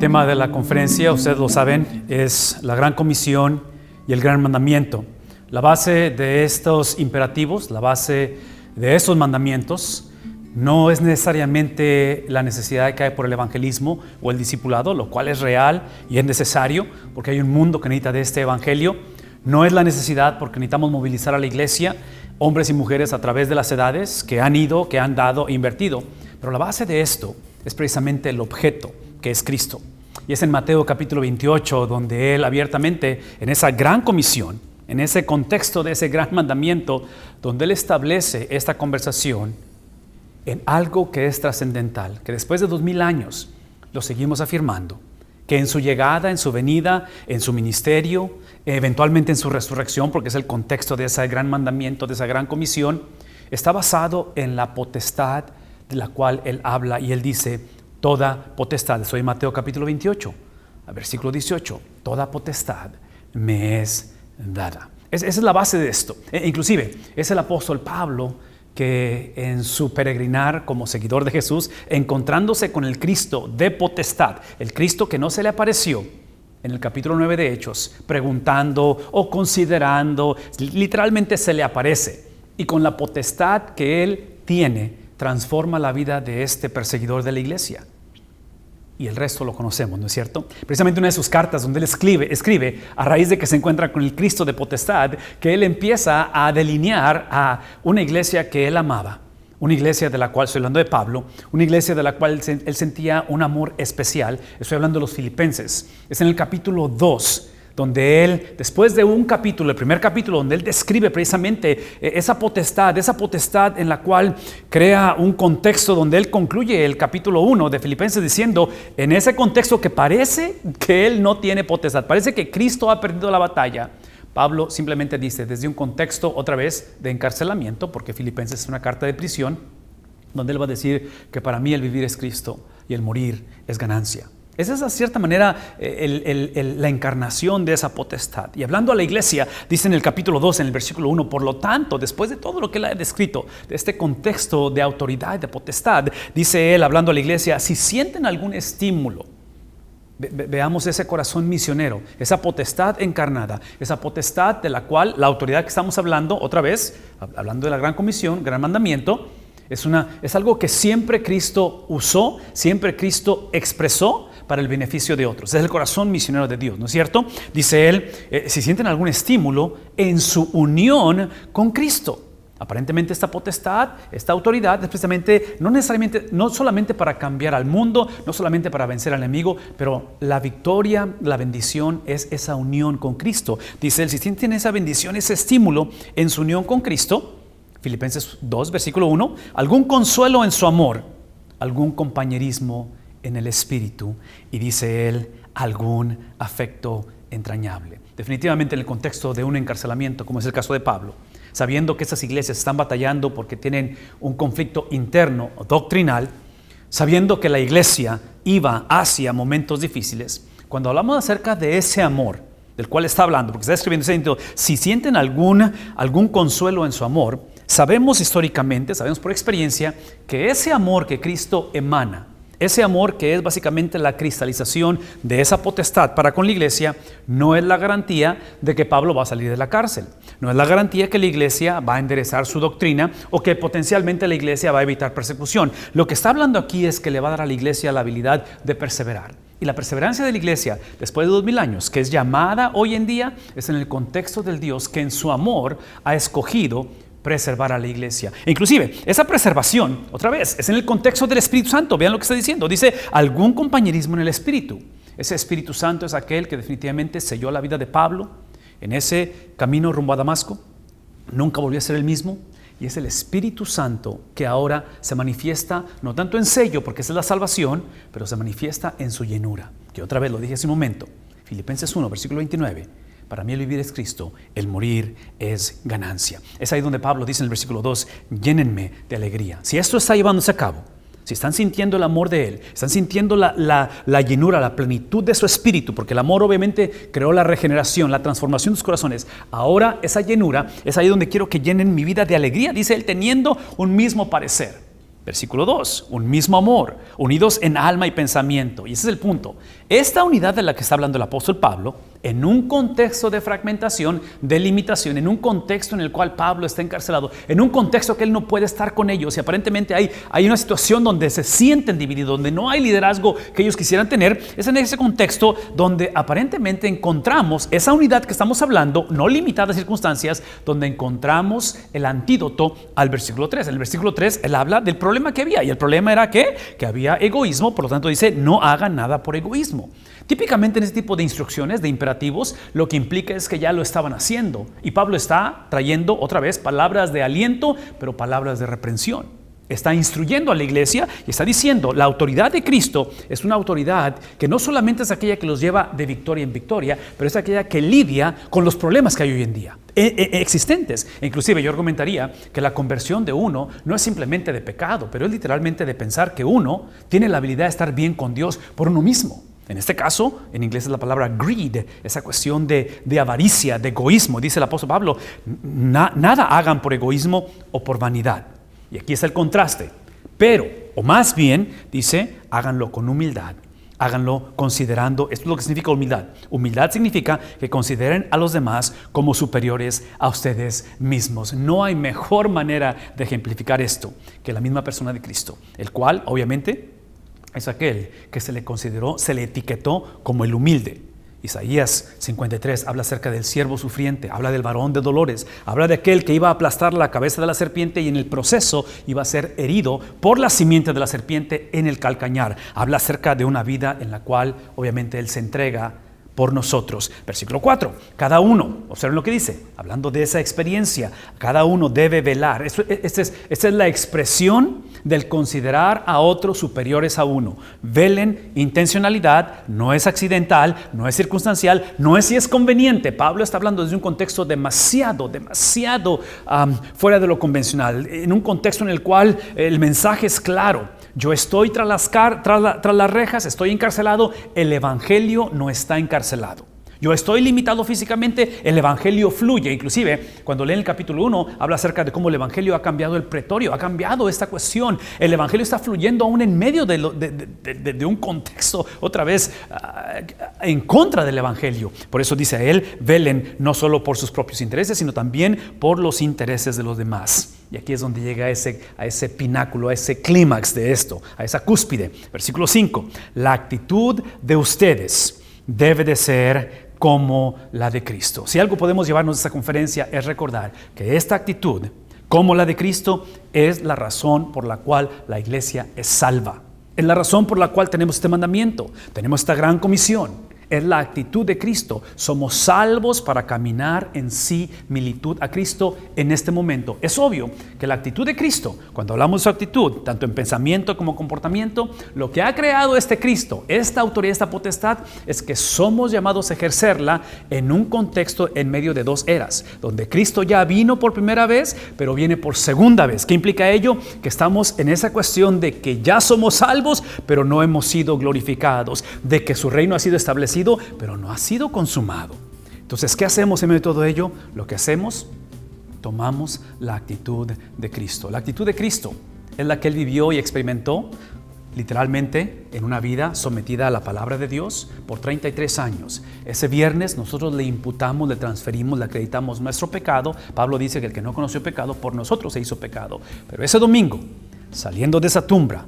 tema de la conferencia, ustedes lo saben, es la Gran Comisión y el Gran Mandamiento. La base de estos imperativos, la base de estos mandamientos, no es necesariamente la necesidad que hay por el evangelismo o el discipulado, lo cual es real y es necesario porque hay un mundo que necesita de este evangelio. No es la necesidad porque necesitamos movilizar a la iglesia, hombres y mujeres a través de las edades que han ido, que han dado e invertido. Pero la base de esto es precisamente el objeto, que es Cristo. Y es en Mateo capítulo 28 donde Él abiertamente, en esa gran comisión, en ese contexto de ese gran mandamiento, donde Él establece esta conversación en algo que es trascendental, que después de 2000 años lo seguimos afirmando, que en su llegada, en su venida, en su ministerio, eventualmente en su resurrección, porque es el contexto de ese gran mandamiento, de esa gran comisión, está basado en la potestad de la cual Él habla, y Él dice: toda potestad, estoy en Mateo capítulo 28, versículo 18, toda potestad me es dada. Esa es la base de esto. Inclusive es el apóstol Pablo que en su peregrinar como seguidor de Jesús, encontrándose con el Cristo de potestad, el Cristo que no se le apareció, en el capítulo 9 de Hechos, preguntando o considerando, literalmente se le aparece, y con la potestad que Él tiene, transforma la vida de este perseguidor de la iglesia. Y el resto lo conocemos, ¿no es cierto? Precisamente una de sus cartas donde él escribe a raíz de que se encuentra con el Cristo de potestad, que él empieza a delinear a una iglesia que él amaba, una iglesia de la cual, estoy hablando de Pablo, una iglesia de la cual él sentía un amor especial. Estoy hablando de los filipenses. Es en el capítulo 2 donde él, después de un capítulo, el primer capítulo, donde él describe precisamente esa potestad en la cual crea un contexto, donde él concluye el capítulo 1 de Filipenses diciendo, en ese contexto que parece que él no tiene potestad, parece que Cristo ha perdido la batalla, Pablo simplemente dice, desde un contexto otra vez de encarcelamiento, porque Filipenses es una carta de prisión, donde él va a decir que para mí el vivir es Cristo y el morir es ganancia. Esa es, de cierta manera, la encarnación de esa potestad. Y hablando a la iglesia, dice en el capítulo 2, en el versículo 1, por lo tanto, después de todo lo que él ha descrito, de este contexto de autoridad, de potestad, dice él, hablando a la iglesia, si sienten algún estímulo, veamos ese corazón misionero, esa potestad encarnada, esa potestad de la cual la autoridad que estamos hablando, otra vez, hablando de la gran comisión, gran mandamiento, es algo que siempre Cristo usó, siempre Cristo expresó para el beneficio de otros. Es el corazón misionero de Dios, ¿no es cierto? Dice él, si sienten algún estímulo en su unión con Cristo. Aparentemente esta potestad, esta autoridad es precisamente, no solamente para cambiar al mundo, no solamente para vencer al enemigo, pero la victoria, la bendición es esa unión con Cristo. Dice él, si sienten esa bendición, ese estímulo en su unión con Cristo, Filipenses 2, versículo 1, algún consuelo en su amor, algún compañerismo en el espíritu, y dice él, algún afecto entrañable. Definitivamente en el contexto de un encarcelamiento, como es el caso de Pablo, sabiendo que esas iglesias están batallando porque tienen un conflicto interno o doctrinal, sabiendo que la iglesia iba hacia momentos difíciles, cuando hablamos acerca de ese amor del cual está hablando, porque está escribiendo, diciendo, si sienten algún consuelo en su amor, sabemos históricamente, sabemos por experiencia, que ese amor que Cristo emana, ese amor que es básicamente la cristalización de esa potestad para con la iglesia, no es la garantía de que Pablo va a salir de la cárcel. No es la garantía que la iglesia va a enderezar su doctrina o que potencialmente la iglesia va a evitar persecución. Lo que está hablando aquí es que le va a dar a la iglesia la habilidad de perseverar. Y la perseverancia de la iglesia, después de 2000 años, que es llamada hoy en día, es en el contexto del Dios que en su amor ha escogido preservar a la iglesia. E inclusive, esa preservación, otra vez, es en el contexto del Espíritu Santo. Vean lo que está diciendo. Dice, algún compañerismo en el Espíritu. Ese Espíritu Santo es aquel que definitivamente selló la vida de Pablo en ese camino rumbo a Damasco. Nunca volvió a ser el mismo. Y es el Espíritu Santo que ahora se manifiesta, no tanto en sello, porque esa es la salvación, pero se manifiesta en su llenura. Que otra vez lo dije hace un momento. Filipenses 1, versículo 29. Para mí el vivir es Cristo, el morir es ganancia. Es ahí donde Pablo dice en el versículo 2, llénenme de alegría. Si esto está llevándose a cabo, si están sintiendo el amor de Él, están sintiendo la llenura, la plenitud de su espíritu, porque el amor obviamente creó la regeneración, la transformación de sus corazones. Ahora esa llenura es ahí donde quiero que llenen mi vida de alegría, dice Él, teniendo un mismo parecer. Versículo 2, un mismo amor, unidos en alma y pensamiento. Y ese es el punto. Esta unidad de la que está hablando el apóstol Pablo, en un contexto de fragmentación, de limitación, en un contexto en el cual Pablo está encarcelado, en un contexto que él no puede estar con ellos y aparentemente hay una situación donde se sienten divididos, donde no hay liderazgo que ellos quisieran tener, es en ese contexto donde aparentemente encontramos esa unidad que estamos hablando, no limitada a circunstancias, donde encontramos el antídoto al versículo 3. En el versículo 3 él habla del problema que había y el problema era que había egoísmo, por lo tanto dice no hagan nada por egoísmo. Típicamente en este tipo de instrucciones, de imperativos, lo que implica es que ya lo estaban haciendo. Y Pablo está trayendo otra vez palabras de aliento, pero palabras de reprensión. Está instruyendo a la iglesia y está diciendo, la autoridad de Cristo es una autoridad que no solamente es aquella que los lleva de victoria en victoria, pero es aquella que lidia con los problemas que hay hoy en día, existentes. Inclusive yo argumentaría que la conversión de uno no es simplemente de pecado, pero es literalmente de pensar que uno tiene la habilidad de estar bien con Dios por uno mismo. En este caso, en inglés es la palabra greed, esa cuestión de avaricia, de egoísmo. Dice el apóstol Pablo, nada hagan por egoísmo o por vanidad. Y aquí está el contraste. Pero, o más bien, dice, háganlo con humildad. Háganlo considerando, esto es lo que significa humildad. Humildad significa que consideren a los demás como superiores a ustedes mismos. No hay mejor manera de ejemplificar esto que la misma persona de Cristo, el cual, obviamente, es aquel que se le consideró, se le etiquetó como el humilde. Isaías 53 habla acerca del siervo sufriente, habla del varón de dolores, habla de aquel que iba a aplastar la cabeza de la serpiente y en el proceso iba a ser herido por la simiente de la serpiente en el calcañar. Habla acerca de una vida en la cual obviamente él se entrega por nosotros. Versículo 4, cada uno, observen lo que dice, hablando de esa experiencia, cada uno debe velar. Esta es la expresión del considerar a otros superiores a uno. Velen, intencionalidad, no es accidental, no es circunstancial, no es si es conveniente. Pablo está hablando desde un contexto demasiado fuera de lo convencional, en un contexto en el cual el mensaje es claro. Yo estoy tras las rejas, estoy encarcelado, el evangelio no está encarcelado. Yo estoy limitado físicamente, el evangelio fluye. Inclusive, cuando leen el capítulo 1, habla acerca de cómo el evangelio ha cambiado el pretorio, ha cambiado esta cuestión. El evangelio está fluyendo aún en medio de un contexto, otra vez, en contra del evangelio. Por eso dice él, velen no solo por sus propios intereses, sino también por los intereses de los demás. Y aquí es donde llega a ese pináculo, a ese clímax de esto, a esa cúspide. Versículo 5, la actitud de ustedes debe de ser como la de Cristo. Si algo podemos llevarnos de esta conferencia es recordar que esta actitud, como la de Cristo, es la razón por la cual la iglesia es salva. Es la razón por la cual tenemos este mandamiento, tenemos esta gran comisión. Es la actitud de Cristo. Somos salvos para caminar en similitud a Cristo en este momento. Es obvio que la actitud de Cristo, cuando hablamos de su actitud, tanto en pensamiento como comportamiento, lo que ha creado este Cristo, esta autoridad, esta potestad, es que somos llamados a ejercerla en un contexto en medio de dos eras, donde Cristo ya vino por primera vez, pero viene por segunda vez. ¿Qué implica ello? Que estamos en esa cuestión de que ya somos salvos, pero no hemos sido glorificados, de que su reino ha sido establecido, pero no ha sido consumado. Entonces, ¿qué hacemos en medio de todo ello? Lo que hacemos, tomamos la actitud de Cristo. La actitud de Cristo es la que Él vivió y experimentó literalmente en una vida sometida a la palabra de Dios por 33 años. Ese viernes nosotros le imputamos, le transferimos, le acreditamos nuestro pecado. Pablo dice que el que no conoció pecado, por nosotros se hizo pecado. Pero ese domingo, saliendo de esa tumba,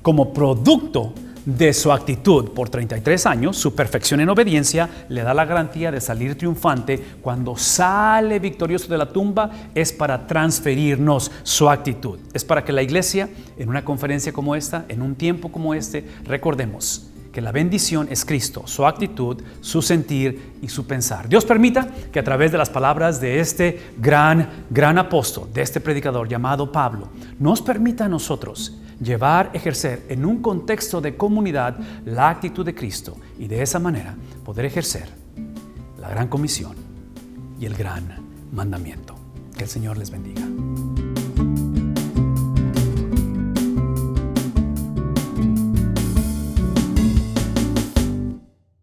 como producto de su actitud por 33 años, su perfección en obediencia le da la garantía de salir triunfante. Cuando sale victorioso de la tumba es para transferirnos su actitud. Es para que la iglesia, en una conferencia como esta, en un tiempo como este, recordemos que la bendición es Cristo, su actitud, su sentir y su pensar. Dios permita que a través de las palabras de este gran apóstol, de este predicador llamado Pablo, nos permita a nosotros ejercer en un contexto de comunidad la actitud de Cristo y de esa manera poder ejercer la gran comisión y el gran mandamiento. Que el Señor les bendiga.